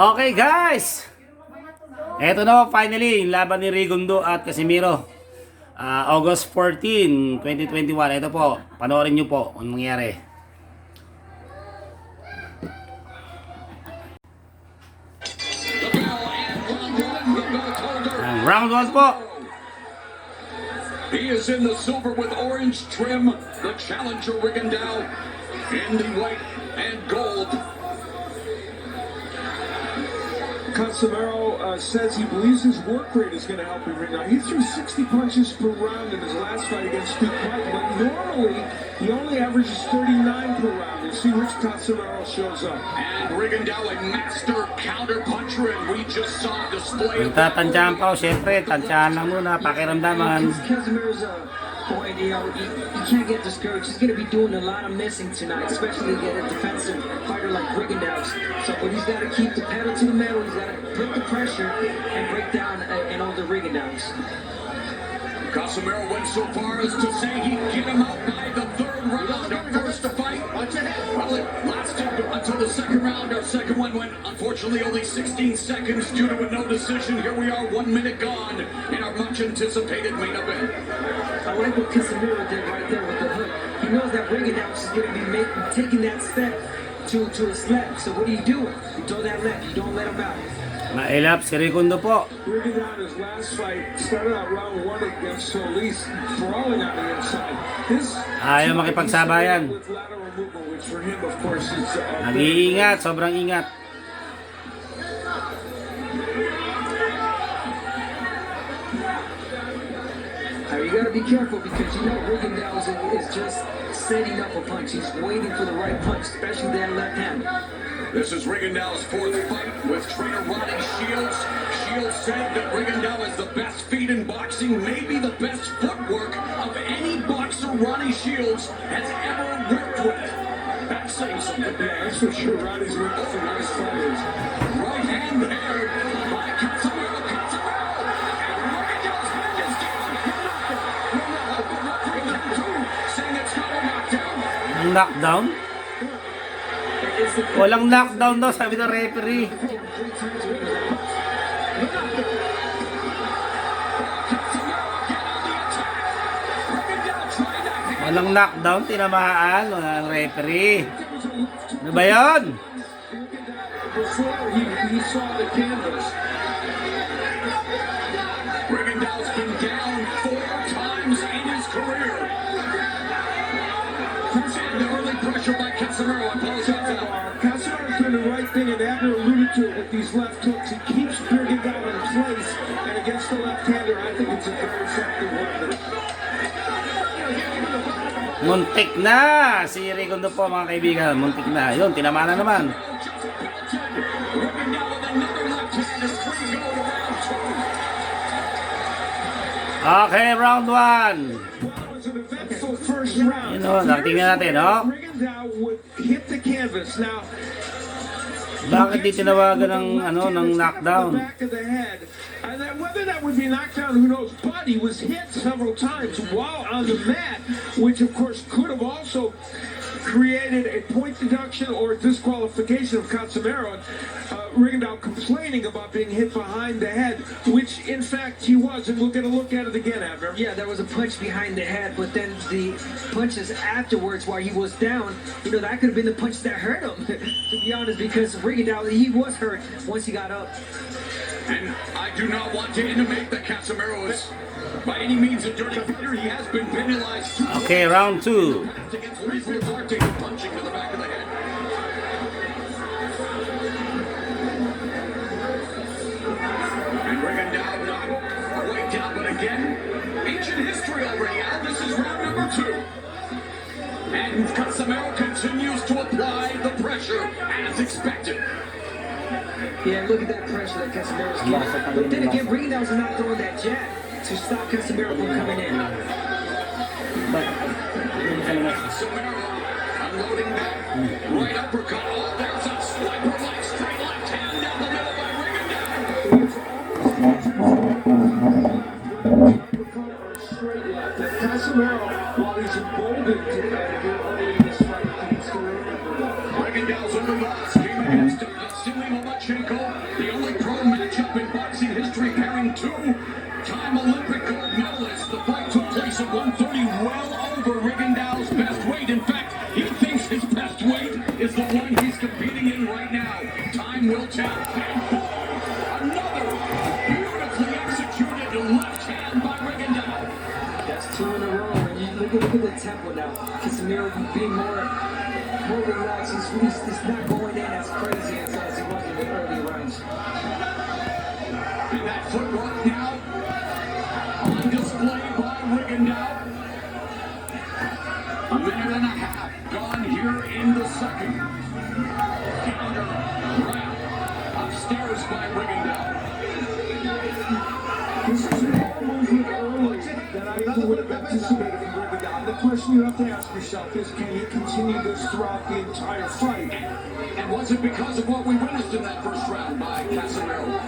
Okay guys, eto na finally yung laban ni Rigondo at Casimero. August 14, 2021. Ito po, panoorin nyo po kung mangyari. Round 1 po. He is in the silver with orange trim, the challenger Rigondeaux in the white and gold. Casimero says he believes his work rate is going to help him right now. He threw 60 punches per round in his last fight against Steve Mike, but normally he only averages 39 per round. You see which Casimero shows up. And Rigondeaux, a master counter puncher, and we just saw a display of Tatansyahan pa, syempre, tansyahan lang muna, pakiramdaman. Casimero's point, you can't get discouraged. He's going to be doing a lot of missing tonight, especially to get a defensive fighter like Rigondeaux. So, but he's got to keep the pedal to the metal. He's got to put the pressure and break down an older Rigondeaux. Casimero went so far as to say he'd get him out by the third round. Our first fight, well, it lasted until the second round. Our second one went, unfortunately, only 16 seconds due to a no decision. Here we are, 1 minute gone in our much anticipated main event. I like what Casimero did right there with the hook. He knows that Rigondeaux is going to be taking that step to his left. So what do? You throw that left. You don't let him out. Mailap si Rigondo po. Rigondeaux in his last fight started out round 1 against Solis, throwing on the inside. Ayaw makipagsabayan. With lateral movement, which for him, of course, is Nag-iingat, sobrang ingat. You got to be careful because you know Rigondeaux is just setting up a punch. He's waiting for the right punch, especially that left hand. This is Rigondeaux's fourth fight with trainer Ronnie Shields. Shields said that Rigondeaux is the best feet in boxing, maybe the best footwork of any boxer Ronnie Shields has ever worked with. That's saying something. Yeah, that's for sure. Ronnie's worked with some nice fighters. Right hand there by Casimero. And Rigondeaux's head is down. Saying it's not a knockdown. Ang knockdown? Walang knockdown daw, sabi ng referee. Walang knockdown, tinamaan, walang referee. Ano ba yun? Before he saw the canvas. Rigondeaux's been down 4 times in his career. And the early pressure by Casimero. I apologize. Casimero's doing the right thing, and Abner alluded to it with these left hooks. He keeps Rigondeaux in place, and against the left-hander, I think it's a very effective weapon. Muntik na! Si Rigondo po mga kaibigan, muntik na. Yun, tinamaan na naman. Okay, round 1. You know, natingnan natin, no? Bakit di tinawagan ng, ng knockdown? And then whether that would be knockdown, who knows? But he was hit several times while on the mat, which of course could have also created a point deduction or disqualification of Casimero. Rigondeaux complaining about being hit behind the head, which in fact he was, and we're going to look at it again, Abner. Yeah, there was a punch behind the head, but then the punches afterwards while he was down, you know, that could have been the punch that hurt him, to be honest, because Rigondeaux, he was hurt once he got up. And I do not want to intimate that Casimero is by any means a dirty fighter. He has been penalized. Okay, round 2. Against lethal authority, punching to the back of the head. And Rigondeaux not quite down, but again, ancient history already. Al, this is round number 2. And Casimero continues to apply the pressure as expected. Yeah, look at that pressure that Casimero's getting. But then again, Rigondeaux's not throwing that jab to stop Casimero from coming in. But, Casimero unloading that right uppercut. Oh, there's a swiper like straight left hand down the middle by Rigondeaux. Casimero, while he's emboldened to early in this fight, he's still Rigondeaux's underboss came against Lomachenko. place at 130, well over Rigondeaux's best weight. In fact, he thinks his best weight is the one he's competing in right now. Time will tell. And another beautifully executed left hand by Rigondeaux. That's 2 in a row. And you look at the tempo now. Casimero being more relaxed. He's not going in as crazy as he was in the early rounds. And that footwork now on display by Rigondeaux. A minute and a half gone here in the second. Counter grab upstairs by Rigondeaux. This is more movement early than I would have anticipated from Rigondeaux. The question you have to ask yourself is, can he continue this throughout the entire fight? And was it because of what we witnessed in that first round by Casimero?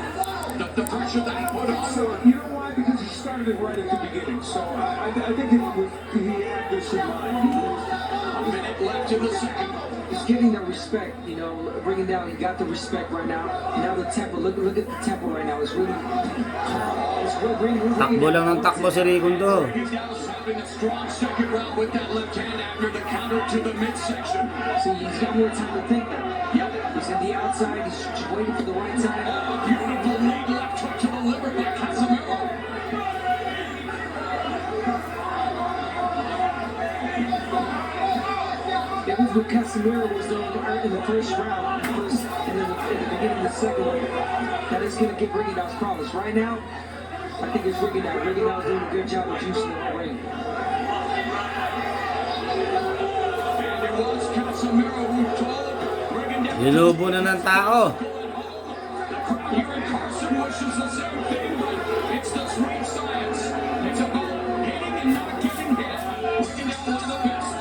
The pressure that he put on? So, you know why? Because he started it right at the beginning. So I think he had this in mind. A minute left in the second. He's getting the respect, you know, bringing down. He got the respect right now. Now the tempo. Look at the tempo right now. It's really calm. It's really Takbo lang ng takbo si Rigondo. Rigondeaux's having a strong second round with that left hand after the counter to the midsection. See, he's got more time to think now. Yep. He's in the outside. He's just waiting for the right time. Oh, beautiful lead left hook to the liver by Casimero. It was what Casimero was doing in the first round, and in the beginning of the second one, that is going to give Rigondeaux's problems. Right now, I think it's Rigondeaux. Rigondeaux's doing a good job of juicing the ring. And it was Casimero who told Rigondeaux. Nilubo na ng tao. Here in Carson wishes the same thing, but it's the sweet science. It's about hitting and not getting hit. Rigondeaux one of the best.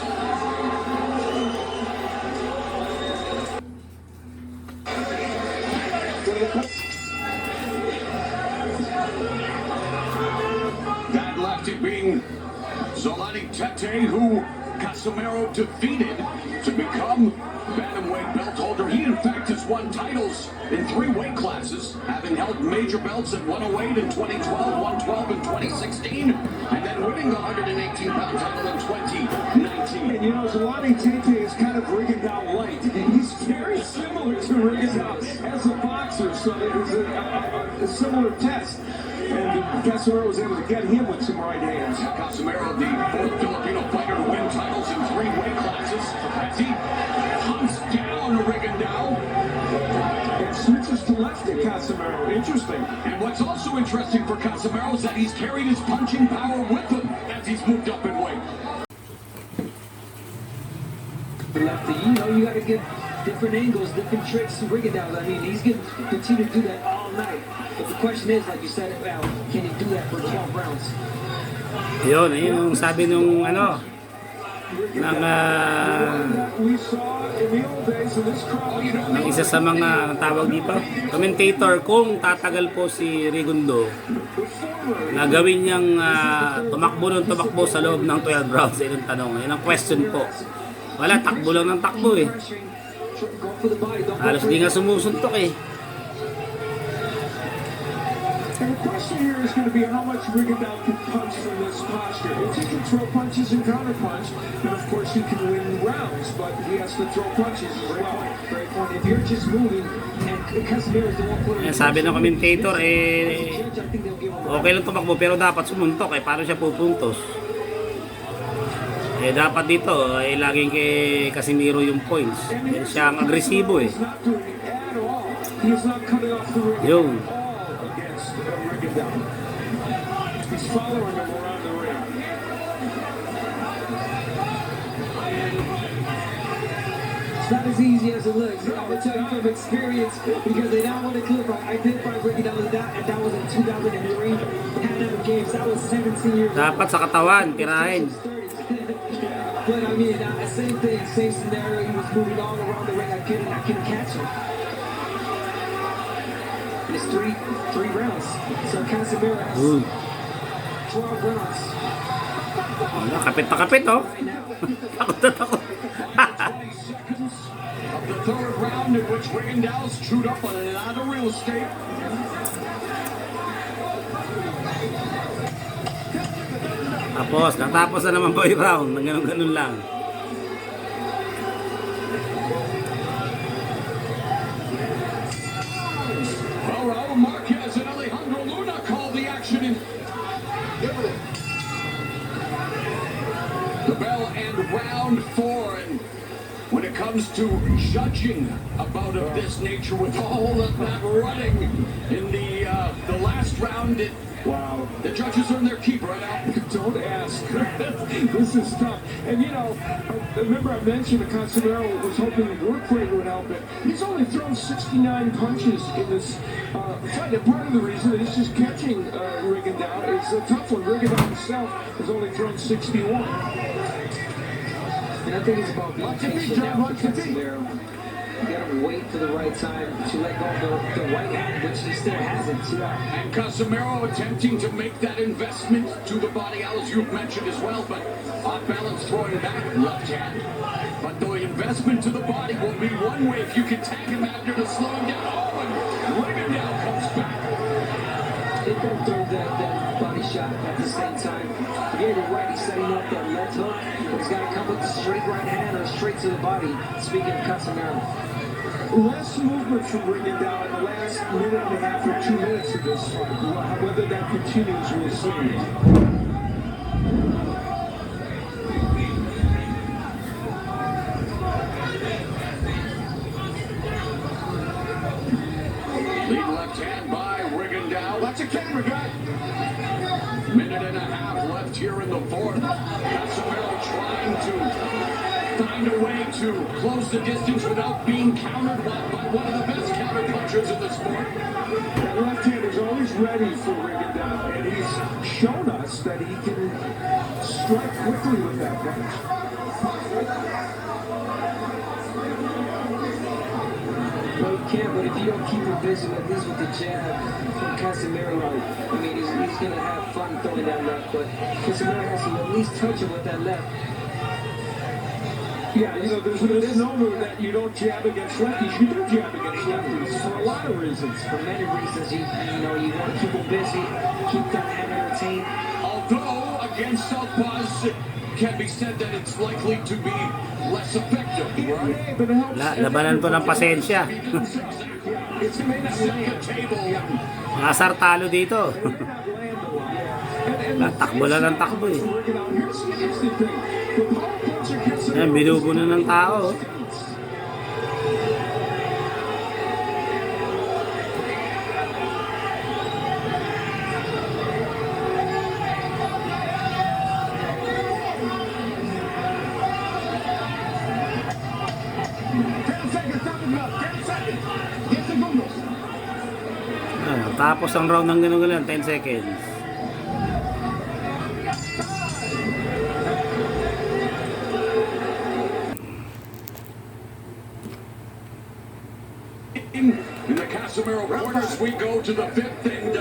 That left it being Zolani Tete, who Casimero defeated to become bantamweight belt holder. He, in fact, has won titles in 3 weight classes, having held major belts at 108 in 2012, 112 in 2016, and then winning the 118-pound title in 2019. And you know, Zolani Tete is kind of Rigondeaux light. He's very similar to Rigondeaux as a boxer, so it was a similar test. And Casimero was able to get him with some right hands. Casimero, the 4th Filipino fighter to win titles in 3 weight classes, as he hunts down Rigondeaux. And switches to left at Casimero. Interesting. And what's also interesting for Casimero is that he's carried his punching power with him as he's moved up in weight. Lefty, you know, you got to get different angles, different tricks to Rigondeaux. I mean, he's going to continue to do that all night. But the question is, like you said, well, can he do that for 12 rounds? Yun, yung sabi nung ng We saw in the old days in this crowd, you know, ng isa sa mga tawag dito, commentator, kung tatagal po si Rigondo na gawin niyang tumakbo sa loob ng 12 rounds. Yun ang tanong, yun ang question po. Wala, takbo lang ng takbo eh. Halos di nga sumusuntok eh. And the question here is going to be how much Rigondeaux can punch from this posture. If he can throw punches and counter punch, then of course he can win rounds, but he has to throw punches as well. Great point. If you're just moving, and Casimero is the one putting... Yan, sabi ng commentator okay lang tumakbo pero dapat sumuntok eh. Paano siya pupuntos? Eh dapat dito laging kay Casimero yung points. Eh, siya ang agresibo eh. Yun. He's following him around the ring. It's not as easy as it looks. I'm going to tell you from experience, because they don't want to clip. I did fight Rigondeaux, and that was in 2003. Pan-Am Games, that was 17 years old. Dapat sa katawan, tirahin. But I mean, same thing, same scenario. He was moving all around the ring. I couldn't catch him. It's three rounds. So Casimero has 12 rounds. Kapit na kapit oh. Takot na takot. Of the 3rd round in which Rigondeaux's chewed up a lot of real estate. Natapos na naman po yung round. Nang ganun-ganun lang. Well, Raul Marquez and Alejandro Luna called the action in the bell and round 4. And when it comes to judging a bout of this nature with all of that running in the last round, Wow. the judges earn their keep right now. Don't ask. This is tough. And you know, remember I mentioned that Casimero was hoping the work rate would help it. He's only thrown 69 punches in this fight. And part of the reason is just catching Rigondeaux is a tough one. Rigondeaux himself has only thrown 61. And I think it's about being patient now for Casimero. You gotta wait for the right time to let go of the right hand, which he still hasn't. And Casimero attempting to make that investment to the body, as you've mentioned as well, but off balance throwing back left hand. But the investment to the body will be one way if you can tag him after to slow him down. Oh, and Rigondeaux comes back. They both throw that body shot at the same time. Yeah, the right, he's setting up that left hook, but he's got to come with the straight right hand or straight to the body. Speaking of Casimero. Less movement from Rigondeaux in the last minute and a half or 2 minutes of this fight. Whether that continues, we'll see. Lead left hand by Rigondeaux. That's a camera guy. Minute and a half left here in the 4th. Casimero trying to find a way to close the distance without being countered by one of the best counter punchers in the sport. That left hand is always ready for Rigondeaux, and he's shown us that he can strike quickly with that punch. Well, you can, but if you don't keep him busy, at least with the jab from Casimero, I mean, he's going to have fun throwing that left, but Casimero has to at least touch him with that left. Yeah, you know, there's a misnomer that you don't jab against lefties. You do jab against lefties for a lot of reasons. For many reasons, you want to keep him busy, keep that hand entertained. Although against southpaws, it can be said that it's likely to be less effective, right? Yeah, but it helps. Labanan po ng pasensya. It's may not land. Asar talo dito. May not land a lot. Takbo lang ng takbo eh. Here's the interesting thing. The power puncher gets it. Ayan, binubo na ng tao. Tapos ang round ng ganun-ganun, 10 seconds. In the Casimero corners, we go to the 5th, and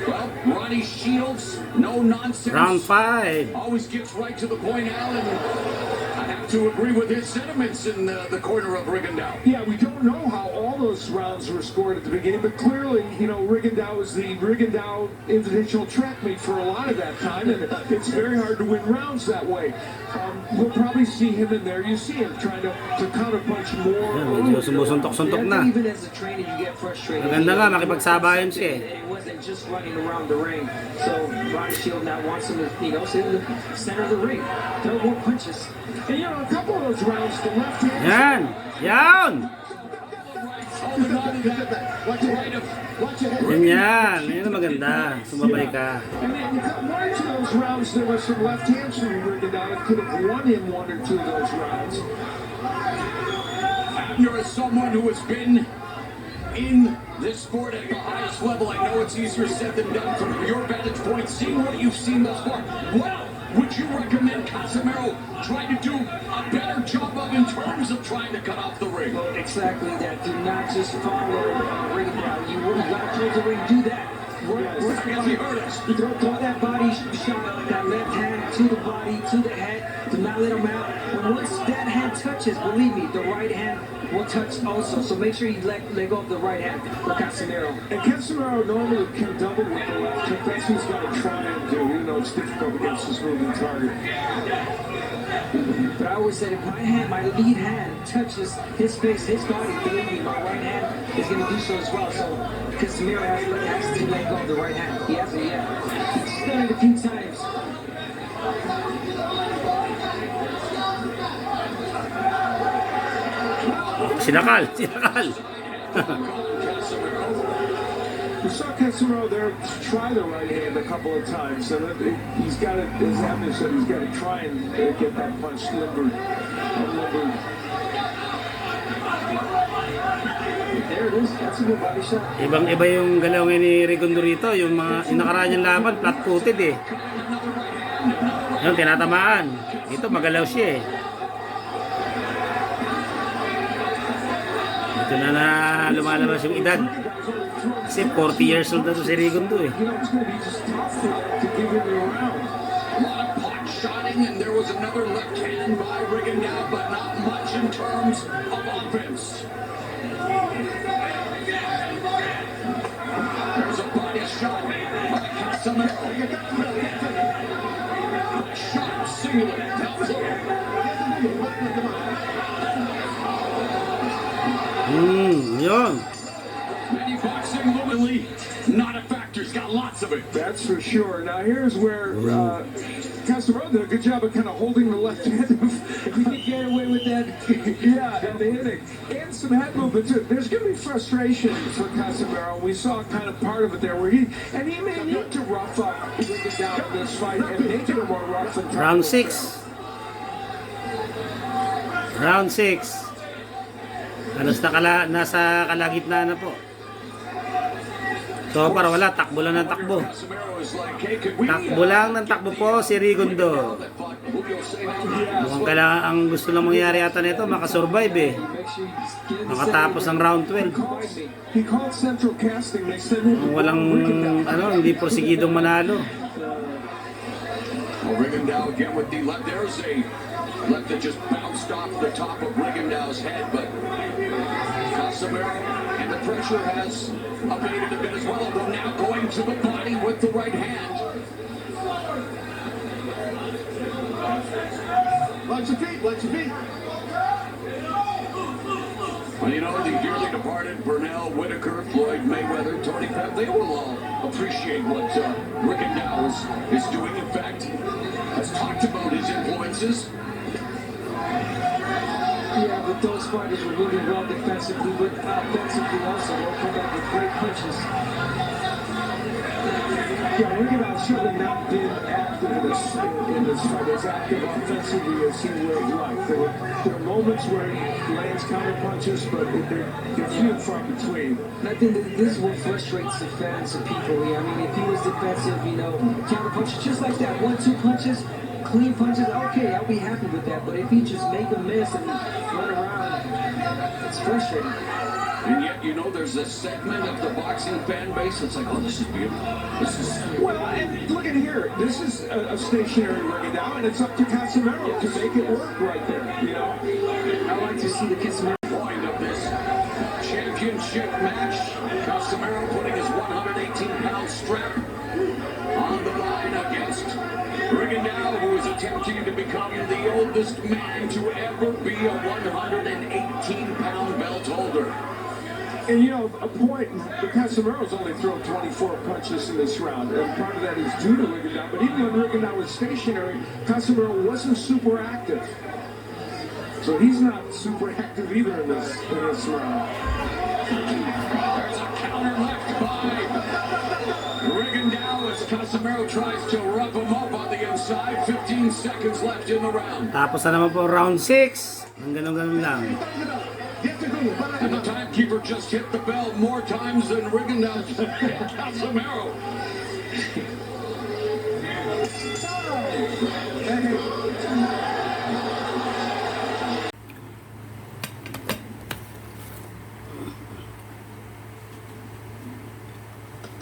well, Ronnie Shields, no nonsense. Round 5. Always gets right to the point, Al, and I have to agree with his sentiments in the corner of Rigondeaux. Yeah, we don't know how all those rounds were scored at the beginning, but clearly, you know, Rigondeaux was the Rigondeaux Invitational track meet for a lot of that time, and it's very hard to win rounds that way. We'll probably see him in there. You see him trying to counterpunch more. Medyo sumusuntok-suntok na. Even as a trainer, you get frustrated. Maganda nga, makipagsabayan siya eh. It wasn't just running around the ring. So Ronnie Shield now wants him to, sit in the center of the ring, throw more punches. And you know, a couple of those rounds, the left hand. Yan! Yan! Holding on to that right of Yan! Yan ang maganda. Sumabay ka. And then one or two of those rounds, there was some left hands from Rigondeaux that could have won him one or two of those rounds. Abner is someone who has been in this sport at the highest level. I know it's easier said than done from your vantage point, seeing what you've seen thus far. What would you recommend Casimero try to do a better job of in terms of trying to cut off the ring? Well, exactly that. Do not just follow Rigondeaux. You got to close the ring. Do that. Throw that body shot, that left hand to the body, to the head, do not let him out. And once that hand touches, believe me, the right hand will touch also. So make sure you let go of the right hand for Casimero. And Casimero normally can double with the left hook. That's what he's got to try and do. You know, it's difficult against this moving target. But I always said, if my hand, my lead hand, touches his face, his body, believe me, my right hand is going to do so as well. So Casimero has to let go of the right hand. He hasn't yet. He's done it a few times. Sinakal. We saw Casimero there try the right hand a couple of times, and he's got to, as Abner said, he's got to try and get that punch limbered. There it is. That's a good body shot. Ibang-iba yung galaw ni Regundo rito. Yung nakaraan niyang laban, flat-footed eh. Yung tinatamaan. Ito, magalaw siya eh. Ito na lumalabas yung edad. Kasi 40 years old na to si Regundo eh. And there was another left hand by Rigondeaux, but not much in terms of offense. There's a body shot by Casimero. Shot singular down floor. Yun. Many boxing womanly, not a factor. He's got lots of it. That's for sure. Now here's where Casimero did a good job of kind of holding the left hand. If he could get away with that. Yeah, and the hitting. And some head movement too. There's going to be frustration for Casimero. We saw kind of part of it there where he may need to rough up Rigondeaux in this fight and make it a more rough and Round 6. Round 6. Nasa kalagitnaan na po. So para wala, takbo lang ng takbo. Takbo lang ng takbo po si Regundo. Mukhang kailangan, ang gusto lang mangyari yata nito, makasurvive eh. Makatapos ang round 12. Walang, hindi porsigidong manalo. Rigondeaux again with the left. There's a left that just bounced off the top of Rigondeaux's head, but Casimero and the pressure has abated a bit as well. Although now going to the body with the right hand. Watch your feet, watch your feet. Well, you know, the dearly departed Burnell, Whitaker, Floyd Mayweather, Tony Pep, they will all appreciate what Rigondeaux is doing. In fact, has talked about his influences. Yeah, but those fighters were really well defensively, but offensively also. They'll come back with great punches. Yeah, Rigondeaux certainly not been active in this fight, as active offensively as he would like. There are moments where he lands counter punches, but they're few and far between. And I think that this is what frustrates the fans and people. Yeah, I mean, if he was defensive, counter punches just like that, 1-2 punches, clean punches, okay, I'll be happy with that. But if he just make a miss and run around, it's frustrating. And yet, there's a segment of the boxing fan base that's like, oh, this is beautiful. This is... Well, and look at here. This is a stationary Rigondeaux, and it's up to Casimero to make it work right there, I like to see the Casimero point of this championship match. Casimero putting his 118-pound strap on the line against Rigondeaux, who is attempting to become the oldest man to ever be a 118-pound belt holder. And a point, Casimero's only thrown 24 punches in this round, and part of that is due to Rigondeaux. But even when Rigondeaux was stationary, Casimero wasn't super active. So he's not super active either in this round. There's a counter left by Rigondeaux as Casimero tries to rough him up on the inside. 15 seconds left in the round. Tapos na naman po round 6. Ang ganun lang. And the timekeeper just hit the bell more times than Rigondeaux and Casimero.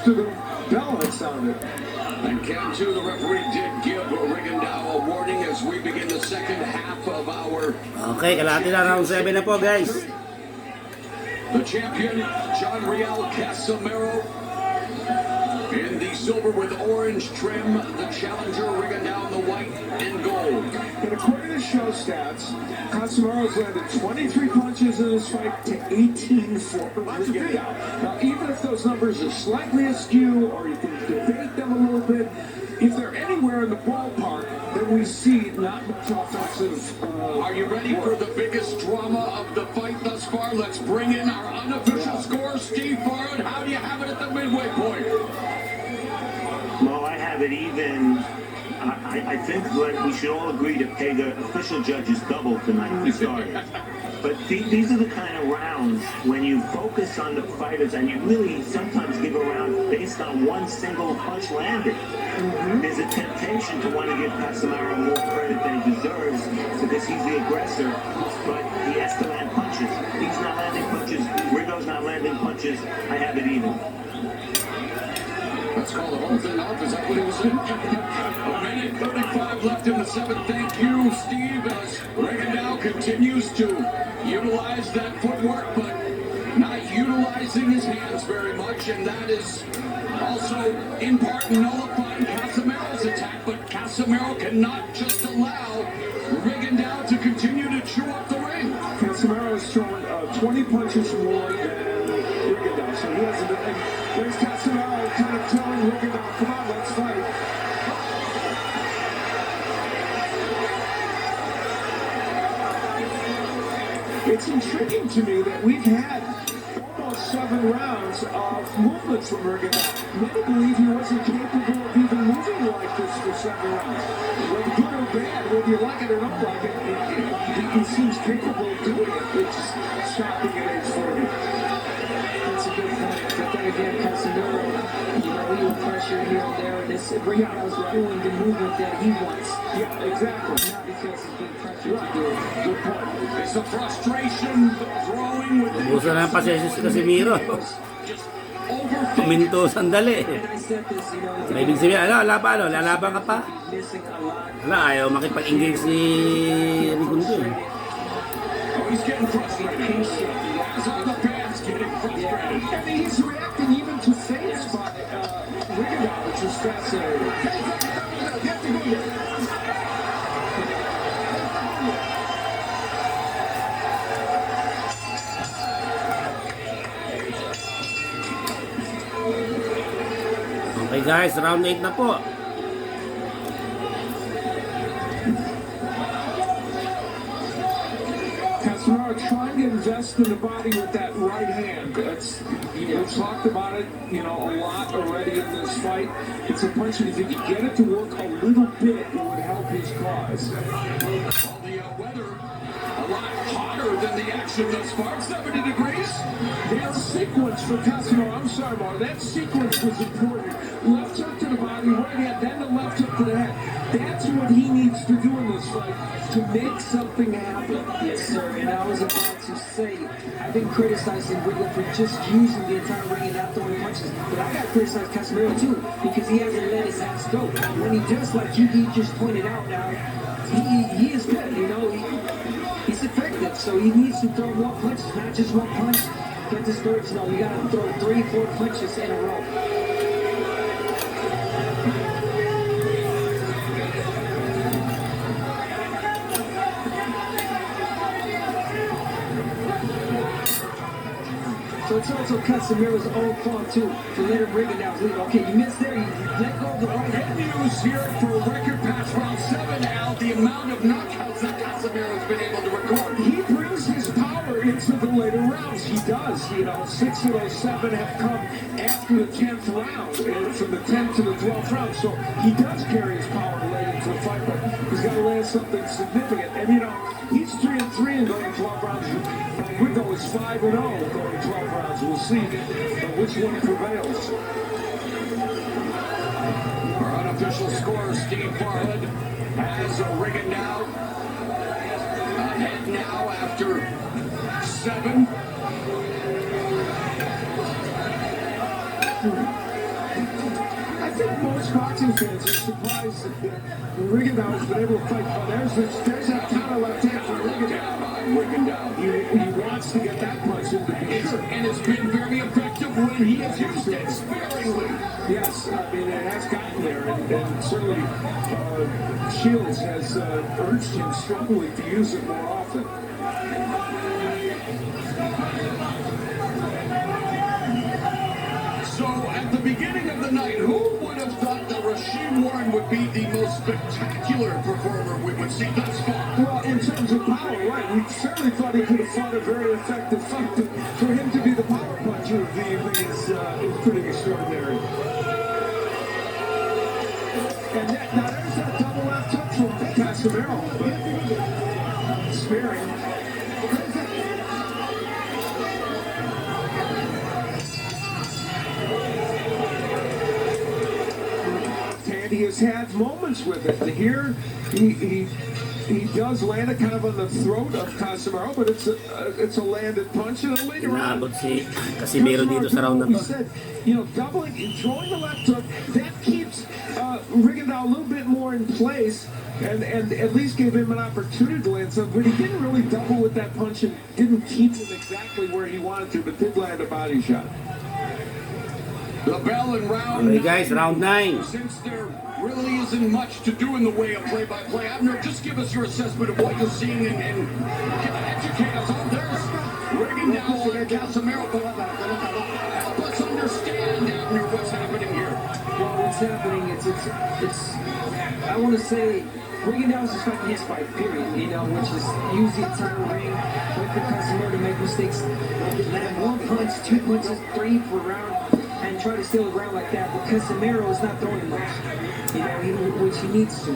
To the bell had sounded. And count two, the referee did give Rigondeaux a warning as we begin the second half of our Okay, kalahati na, round 7 na po guys. the champion, John Real Casimero, in the silver with orange trim, the challenger Rigondeaux in the white and gold. And according to show stats, Casimero's landed 23 punches in this fight to 18 for Rigondeaux. Now, even if those numbers are slightly askew, or you can debate them a little bit, if they're anywhere in the ballpark, then we see not much offensive. Are you ready for the biggest drama of the fight thus far? Let's bring in our unofficial scorer, Steve Barrett. How do you have it at the midway point? Well, I have it even. I think that we should all agree to pay the official judges double tonight for starters. But these are the kind of rounds when you focus on the fighters and you really sometimes give a round based on one single punch landed. There's a temptation to want to give Casimero more credit than he deserves because he's the aggressor, but he has to land punches. He's not landing punches. Rigo's not landing punches. I have it even. Let's call the whole thing off. Is that what he was saying? A minute 35 left in the seventh. Thank you, Steve, as Rigondeaux continues to utilize that footwork, but not utilizing his hands very much, and that is also in part nullifying Casimero's attack, but Casimero cannot just allow Rigondeaux to continue to chew up the ring. Casimero's thrown 20 punches more than Rigondeaux, so he hasn't. And there's Casimero kind of telling Rigondeaux, "Come on, let's fight." It's intriguing to me that we've had almost 7 rounds of movements from Rigondeaux. Many believe he wasn't capable of even moving like this for 7 rounds. Whether good or bad, whether you like it or don't like it, he seems capable of doing it. It's just shocking at age 40. That's a good point. But then again, Casimero, he will pressure here and there, and this Rigondeaux's doing the movement that he wants. Yeah, exactly. Not because he's being pressured to do it. Good point. It's the frustration growing with Ubusan na ang pasensya si Casimero. just overthinking. Kuminto sandali. And I said this, it's May ibig sabihin, lalaban ka pa? missing a lot. Ayaw makipag-engage si Rigondo. Oh, he's getting frustrated. He's on the pads, getting frustrated. I mean, he's reacting even to feints by Rigondeaux, which is fascinating. Okay guys, round 8 na po. Casimero trying to invest in the body with that right hand. We've talked about it, a lot already in this fight. It's a punch that if you get it to work a little bit, it would help his cause. Well, the weather a lot hotter than the action thus far. 70 degrees. That sequence for Casimero, I'm sorry, Mark, that sequence was important. Left hook to the body, right hand, then the left hook to the head. That's what he needs to do in this fight to make something happen. Yes, sir. And I was about to say, I've been criticizing Rigo for just using the entire ring and not throwing punches. But I got to criticize Casimero too, because he hasn't let his hands go. When he does, like you just pointed out now, he is good, he's effective. So he needs to throw more punches, not just one punch. Get discouraged. No, you got to throw 3, 4 punches in a row. So it's also Casimero's own fault too for letting Rigondeaux lead. Okay, you missed there. You let go of the right hand. News here for record past round 7, Al. The amount of knockouts that Casimero's been able to record. He brings his power into the later rounds. He does. 6 of those 7 have come after the 10th round, from the 10th to the 12th round. So he does carry his power late into the fight, but he's got to land something significant. And he's 3-3 in going 12 rounds. Rigo is 5-0 going 12 rounds. We'll see which one prevails. Our unofficial scorer, Steve Barrett, has Rigondeaux ahead now after 7. boxing fans are surprised that Rigondeaux has been able to fight. Oh, there's that counter left hand from Rigondeaux. He wants to get that punch in the picture. And it's been very effective when he has used it sparingly. Yes, I mean, it has gotten there, and certainly Shields has urged him strongly to use it more often. So at the beginning of the night, who would have thought that Rasheem Warren would be the most spectacular performer we would see thus far? Well, in terms of power, right, we certainly thought he could have fought a very effective fight. For him to be the power puncher of the evening is pretty extraordinary. And now there's that double left hook from Casimero. Sparing. And he has had moments with it. Here, he does land it kind of on the throat of Casimero, but it's a landed punch. And then later on, Inaabot si Casimero dito sa round na we to. said, doubling, throwing the left hook, that keeps Rigondeaux a little bit more in place, and at least gave him an opportunity to land something. But he didn't really double with that punch and didn't keep him exactly where he wanted to, but did land a body shot. The bell in round Okay guys, round 9. Since there really isn't much to do in the way of play-by-play, Abner, just give us your assessment of what you're seeing and educate us on this. Rigondeaux and Casimero, help us understand, Abner, what's happening here. Well, what's happening, it's I want to say, Rigondeaux is fighting his fight, period, which is use the entire ring, wait for Casimero to make mistakes, let him one punch, 2 punches, 3 per round, and try to steal the ground like that. But Casimero is not throwing much, which he needs to,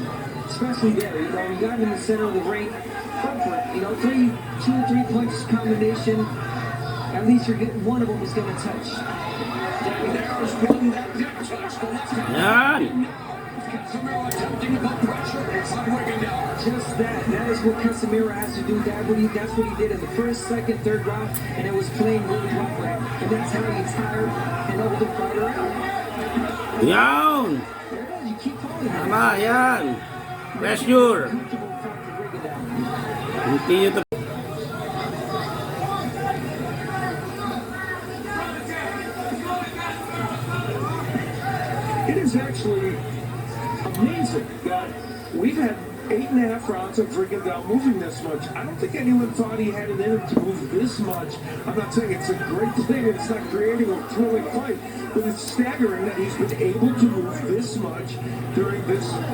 especially there. You got him in the center of the ring. Go for it. 2 or 3 punches combination. At least you're getting one of them is going to touch. There's one that did touch the left hand. Yan! Casimero attempting to put pressure on Rigondeaux. Just that. That is what Casimero has to do. That's what he did in the first, second, third round, and it was playing really well for him. And that's how you tire an older fighter out. Yan! There it is. You keep calling him. Tama, yan! Pressure! Comfortable fight for Rigondeaux. Continue to... It is actually amazing that we've had 8.5 rounds of Rigondeaux moving this much. I don't think anyone thought he had it in him to move this much. I'm not saying it's a great thing, it's not creating a thrilling fight, but it's staggering that he's been able to move this much during this fight.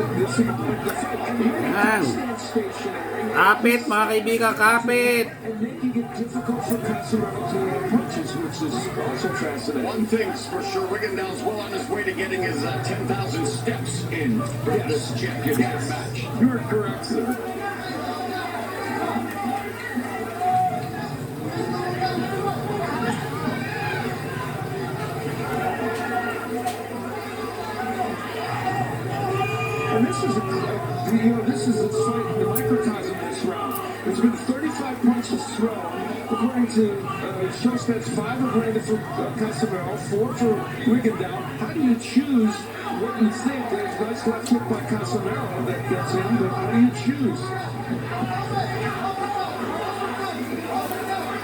And here he Yan. stands stationary. Kapit mga kaibigan, kapit! And making it difficult for Casimero to land punches, which is also fascinating. One thing's for sure, Rigondeaux's well on his way to getting his 10,000 steps in for this championship match. You're correct, sir. And this is a fight in the microcosm of this round. There's been 35 punches thrown, according to Showstats. 5 have landed for Casimero, 4 for Rigondeaux. How do you choose what you think? There's a nice left hook by Casimero that gets in, but how do you choose?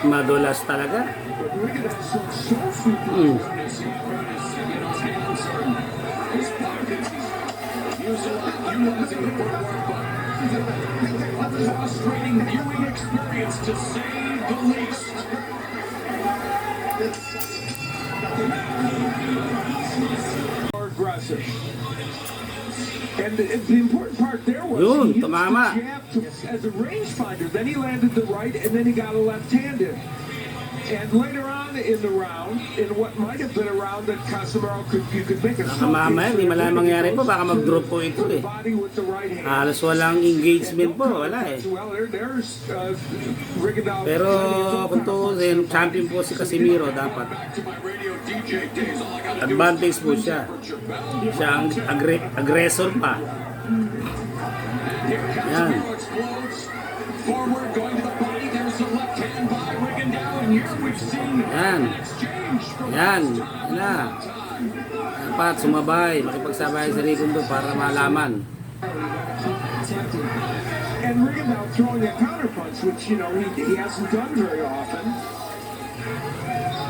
Madulas talaga. But Rigondeaux so frequently on his hands are His pockets, he's utilizing the footwork, but a frustrating viewing experience to say the least. more aggressive. And the important part there was Yun, he used tumama. the jab as a rangefinder. Then he landed the right, and then he got a left-handed. And later on in the round, in what might have been a round that Casimero you could make a Baka mamaya, hindi malamang mangyari po, baka mag-drop po ito eh. body with the right hand. Halos walang engagement po, wala eh. Well, there's Rigondeaux. Pero kung tuusin, champion po si Casimero dapat. Back to my radio DJ days. All I gotta do is Advantage po siya. temperature bell. Siya ang aggressor pa. Here Yan. Casimero explodes. Forward, going to the body. There's a left hand by Rigondeaux. And here we've seen Yan. an exchange from Yan. time Yan. to time. time. Dapat sumabay, makipagsabay sa Rigondo para malaman. And Rigondeaux throwing a counterpunch, which, you know, he hasn't done very often.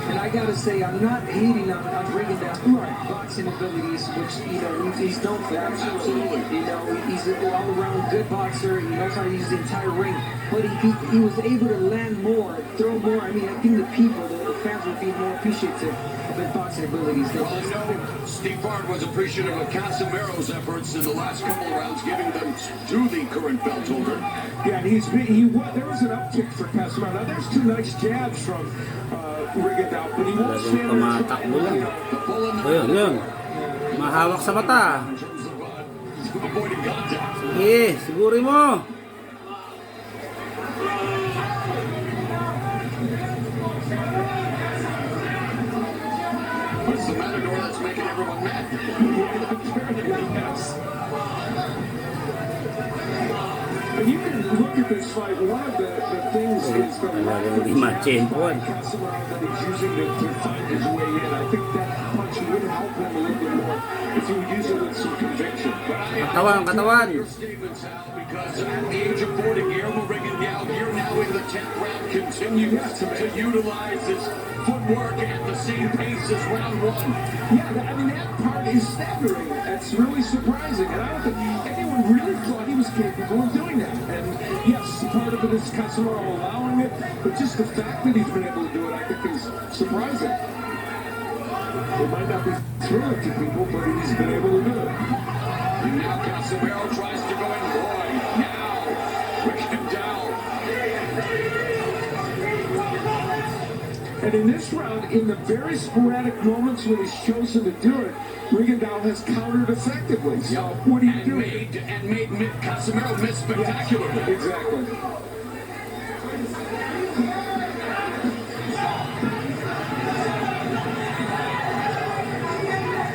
And I gotta say, I'm not hating on Rigondeaux's boxing abilities, which, you know, he's known for. Absolutely. You know, he's an all-around good boxer. He knows how to use the entire ring. But he was able to land more, throw more. I mean, I think the people, the fans would be more appreciative of his boxing abilities. Well, I know Steve Bard was appreciative of Casimero's efforts in the last couple of rounds, giving them to the current belt holder. Yeah, and there was an uptick for Casimero. Now, there's two nice jabs from Rigondeaux, but he won't Talagang stand there and try, tumatakbo lang. The bull in the Ayun, yun. Mahawak sa mata. in terms of avoiding contact. Sige, sigurin mo. What's the matador that's making everyone mad? But you can look at this fight. One of the things is the Talagang di ma-champion. Casimero that he's using to find his way in. I think that punch would help him a little bit more if he would use it with some conviction. Katawan, katawan. Your statements, Al, because at the age of 40, Guillermo Rigondeaux, here now in the 10th round, continues to utilize his footwork at the same pace as round one. Yeah, I mean, that part is staggering. That's really surprising. And I don't think anyone really thought he was capable of doing that. And yes, part of it is Casimero allowing it, but just the fact that he's been able to do it, I think is surprising. It might not be thrilling to people, but he's been able to do it. And now Casimero tries to go in. Boy, now Rigondeaux. And in this round, in the very sporadic moments when he's chosen to do it, Rigondeaux has countered effectively. So what do you do? Made Casimero miss spectacularly. Exactly.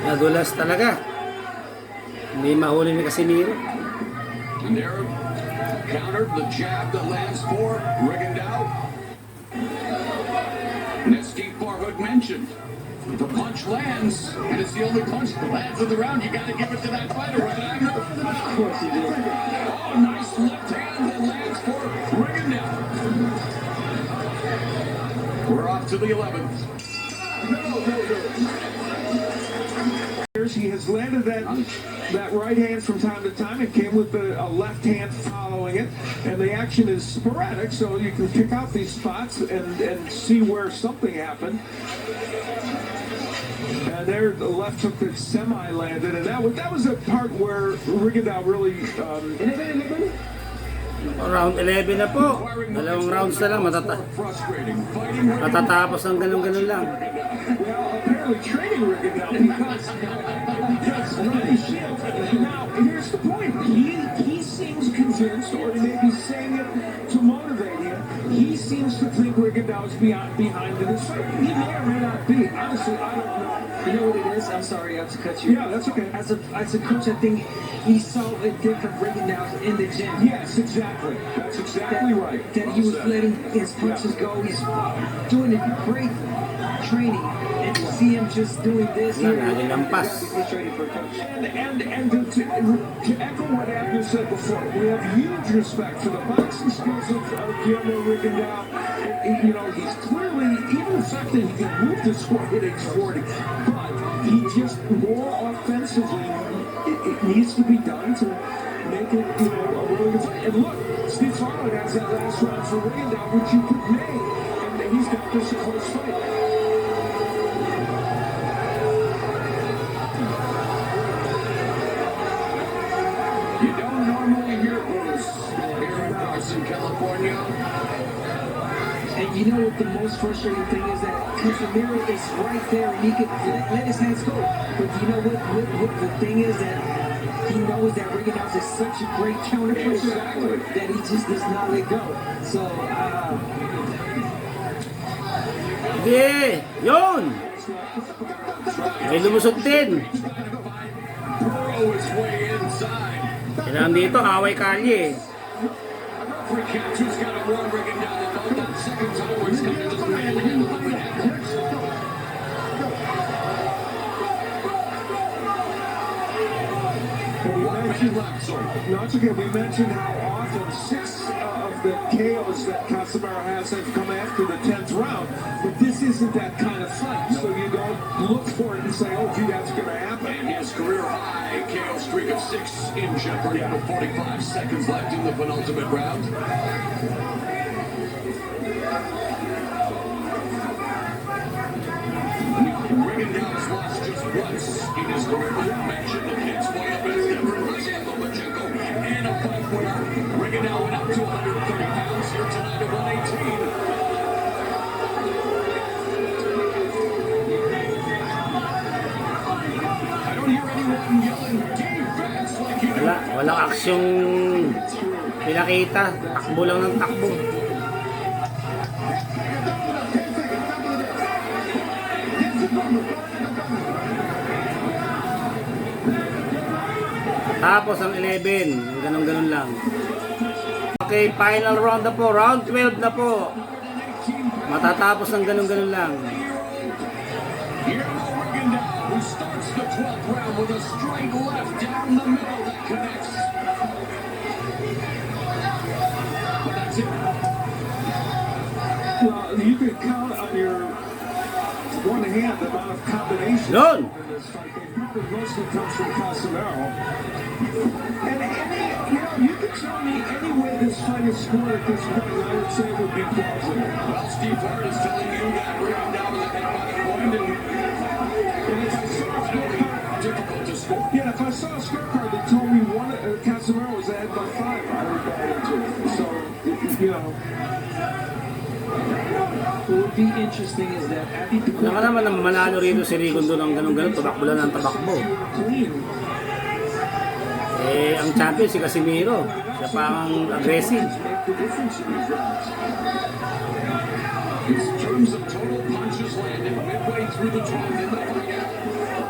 Nadulas talaga. Hindi mahuli ni Casimero. And there, countered the jab that lands for Rigondeaux. And as Steve Barhood mentioned, the punch lands, and it's the only punch that lands in the round. You got to give it to that fighter, right, Agner? Of course he did. Oh, nice left hand that lands for Rigondeaux. We're off to the 11th. He has landed that right hand from time to time. It came with a left hand following it, and the action is sporadic, so you can pick out these spots and see where something happened. And there, the left hook that semi landed, and that was a part where Rigondeaux really. Round 11 na po. Dalawang rounds na lang. Matatapos ng ganun-ganun lang. Well, apparently training Rigondeaux because yes, he should. Now, here's the point. He seems convinced, or he may be saying it to motivate him. He seems to think Rigondeaux is behind in this fight. He may or may not be. Honestly, I don't know. You know what it is? I'm sorry, I have to cut you. Yeah, that's okay. As a coach, I think he saw a different Rigondeaux in the gym. Yes, exactly. That's exactly right. That he was letting his punches go. He's doing a great training. And to see him just doing this here, Naglampas. he's training for a coach. And to echo what Abner said before, we have huge respect for the boxing skills of Guillermo Rigondeaux. You know, he's clearly, even the fact that he can move the score at age 40, but he just more offensively, it needs to be done to make it, you know, a really good fight. And look, Steve Farland has that last round for Rigondeaux, which you could make, and he's got this a close fight. You don't normally hear booze here in Carson, California. And you know what the most frustrating thing is? That Casimero is right there and he could let his hands go. But you know what the thing is? That he knows that Rigondeaux is such a great counter puncher that he just does not let go. So, Sige! Yun! May lumusot din. Burrow his way inside. Kailangan dito, away kalye. Free catch, who's got to warn Rigondeaux about that second time where he's got to just manhandle him and have left, sorry. No, it's okay. We mentioned how often 6 of the KOs that Casimero has have come after the 10th round, but this isn't that kind of fight. So you don't look for it and say, oh, gee, that's going to happen. And his career high KO streak of 6 in jeopardy with 45 seconds left in the penultimate round. Rigondeaux's lost just once in his career. You mentioned the kid's way up in Denver, Lomachenko, and a fight where Rigondeaux went up to 130 pounds here tonight at 118. I don't hear anyone yelling defense like you do. Walang aksyong pinakita. Takbo lang ng takbo. Tapos ang 11, ganun-ganun lang. Okay, final round na po. Round 12 na po. Matatapos ng ganun-ganun lang. Who starts the 12th round with a straight left down the middle that connects. But that's it. Well, you can count on your one hand the amount of combinations Yun! in this fight. They probably mostly comes from Casimero. And you can tell me any way this fight is scored at this point, I would say it would be plausible. Well, Steve Hart is telling you that Rigondeaux is ahead by a point, and And if I saw a scorecard, difficult to score. yeah, if I saw a scorecard that told me Casimero was ahead by 5, I would buy into it. So, you know. What would be interesting is that at the Ano ka naman ang manalo rito si Rigondo ng ganun-ganun, tabakbo lang ng tabakbo. Clean. Eh, ang champion si Casimero. Siya pa ang aggressive. Make the difference in these rounds. In terms of total punches landed midway through the 12th in the fight,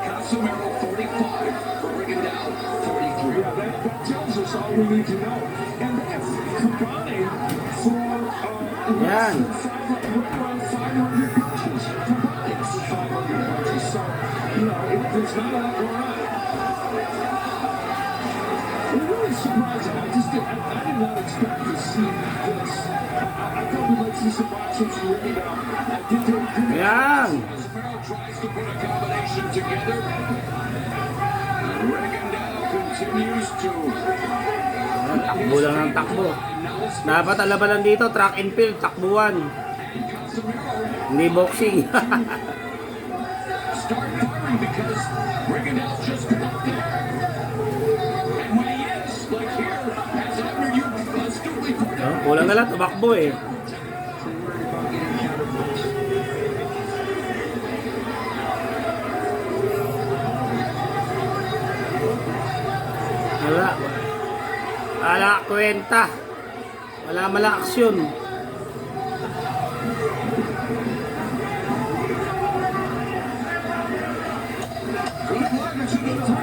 Casimero 45, for Rigondeaux 43. Yeah, that tells us all we need to know. And that's combined for Yan. around 500 punches. Combined for 500 punches. So, there's not a lot going on. It really surprising. I did not expect to see this. I thought we might see some boxing from Rigondeaux. I didn't. Yan! Casimero tries to put a combination together. Rigondeaux continues to. Takbo lang ng takbo. Dapat ang labanan dito, track and field, takbuhan. Hindi boxing. Start firing because Rigondeaux just blocked it. And when he is, like here, as after you astutely pointed out, Kulang na lang, tumakbo eh. Wala kwenta. Wala malang aksyon.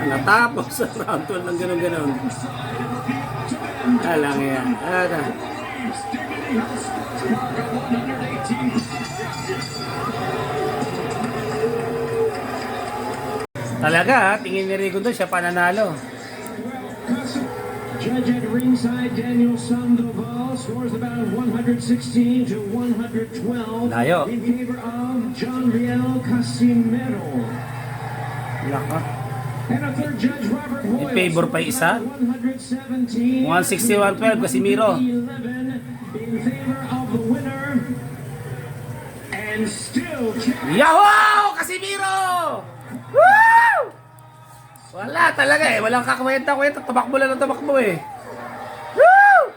Natapos sa round 12 ng ganun-ganun. Alang yan. Talaga ha, tingin ni Rigo doon, siya pananalo. Judge at ringside, Daniel Sandoval scores about 116 to 112 Layo. in favor of John Riel Casimero. Laka. And a third judge, Robert Hoyle, In favor pa isa? 117 160-112, Casimero. 11 in favor of the winner. And still Yahoo! Casimero! Woo! Wala talaga eh. Walang kakwenta-kwenta. Tumakbo lang ng tumakbo eh. Woo!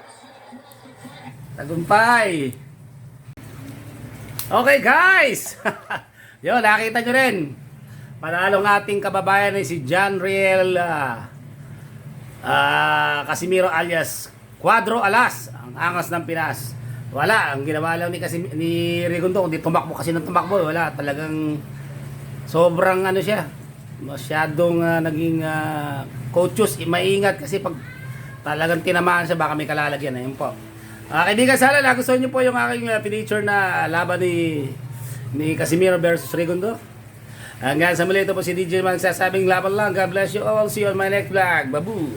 Tagumpay. Okay guys. Yo, nakita nyo rin. Panalong ating kababayan ay si John Riel Casimero alias Cuadro Alas. Ang angas ng Pinas. Wala. Ang ginawa lang ni Rigondo, kundi tumakbo kasi ng tumakbo. Wala. Talagang sobrang ano siya. Masyadong naging coaches, maingat kasi pag talagang tinamaan siya baka may kalalagyan. Ayun po. Kaibigan, sana nagustuhan niyo po yung aking feature na laban ni Casimero versus Rigondo. Hanggang sa muli, ito po si DJ Man, sasabing laban lang. God bless you all. See you on my next vlog. Babu!